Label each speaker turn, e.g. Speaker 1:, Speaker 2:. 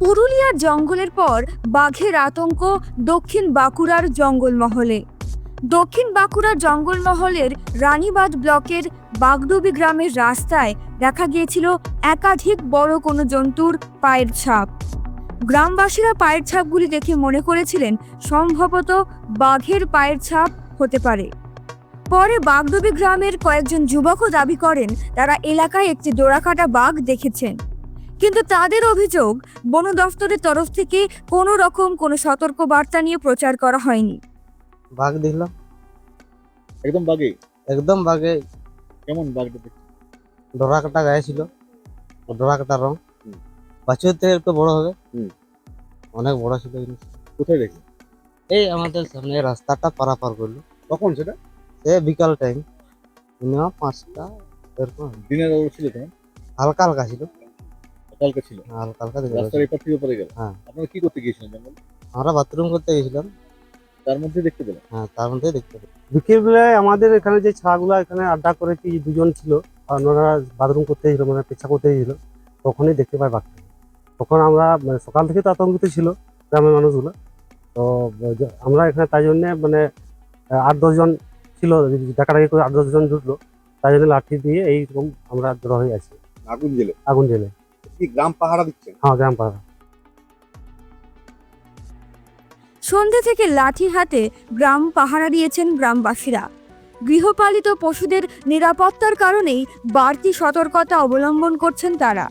Speaker 1: পুরুলিয়ার জঙ্গলের পর বাঘের আতঙ্ক দক্ষিণ বাঁকুড়ার জঙ্গলমহলে। দক্ষিণ বাঁকুড়ার জঙ্গলমহলের রানীবাঁধ ব্লকের বাগডুবি গ্রামের রাস্তায় দেখা গিয়েছিল একাধিক বড় কোনো জন্তুর পায়ের ছাপ। গ্রামবাসীরা পায়ের ছাপগুলি দেখে মনে করেছিলেন সম্ভবত বাঘের পায়ের ছাপ হতে পারে। পরে বাগডুবি গ্রামের কয়েকজন যুবকও দাবি করেন তারা এলাকায় একটি ডোরাকাটা বাঘ দেখেছেন, কিন্তু তাদের অভিযোগ বন দফতরের তরফ থেকে কোনো রকম কোনো সতর্ক বার্তা নিয়ে প্রচার করা হয়নি।
Speaker 2: বাঘ দেখলাম,
Speaker 3: একদম বাঘে?
Speaker 2: একদম বাঘে।
Speaker 3: কেমন বাঘটা দেখতে?
Speaker 2: ডোরা কাটা গায়ে ছিল, ডোরা কাটা রং। বাছুর থেকে একটু বড় হবে, অনেক বড় ছিল জিনিস।
Speaker 3: কোথায় দেখলেন?
Speaker 2: এই আমাদের সামনে রাস্তাটা পারাপার করলো।
Speaker 3: কখন সেটা?
Speaker 2: সে বিকাল টাইম, মিনিমাম 5টা এরকম।
Speaker 3: দিনের আলো ছিল তখন?
Speaker 2: হালকা হালকা ছিল,
Speaker 3: কালকে ছিল।
Speaker 2: হালকা হালকা দেখতে
Speaker 3: রাস্তার এপার থেকে ওপারে গেল।
Speaker 2: হ্যাঁ।
Speaker 3: আপনারা কি করতে গিয়েছিলেন জঙ্গলে?
Speaker 2: আমরা বাথরুম করতে গেছিলাম।
Speaker 3: তার মধ্যে দেখতে পেলেন?
Speaker 2: হ্যাঁ, তার মধ্যে দেখতে পেলাম।
Speaker 4: বিকেলবেলায় আমাদের এখানে যে ছাগুলা এখানে আড্ডা করেছি, দুজন ছিল, আর ওনারা বাথরুম করতে গেছিল, মানে পেচ্ছা করতে গেছিল, তখনই দেখতে পাই বাঘটা। তখন আমরা মানে সকাল থেকে তো আতঙ্কিত ছিল গ্রামের মানুষগুলো। তো আমরা এখানে তাই জন্যে মানে 8-10 জন ছিল, ডাকাডাকি করে 8-10 জন জুটলো, তাই জন্য লাঠি দিয়ে এইরকম আমরা জড়ো হয়ে আছি।
Speaker 3: আগুন জেলে?
Speaker 4: আগুন জেলে।
Speaker 3: কি গ্রাম পাহারা দিচ্ছেন?
Speaker 4: হ্যাঁ, গ্রাম পাড়া।
Speaker 1: সন্ধ্যে থেকে লাঠি হাতে গ্রাম পাহারা দিয়েছেন গ্রামবাসীরা। গৃহপালিত পশুদের নিরাপত্তার কারণেই বাড়তি সতর্কতা অবলম্বন করছেন তারা।